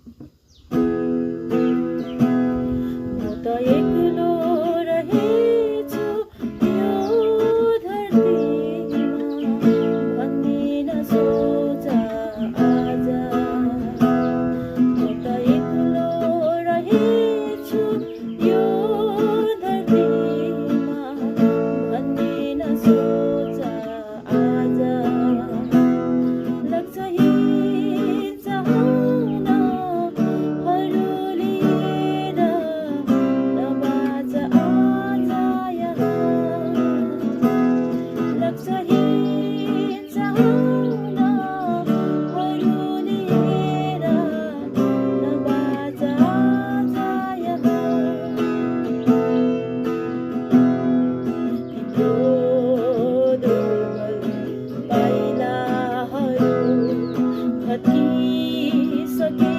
म त एक्लो रहेछु यो धरतीमा, भन्दिन सोच आज। म त एक्लो रहेछु यो धरतीमा, भन्दिन सोच आज। लाग्छ हिँड्छ हुनहरू लिएर, नबाच आज यहाँ। लाग्छ हिँड्छ हुनहरू लिएर, नबाच आज यहाँ। तिम्रो दुर्बल पाइलाहरू खटिसके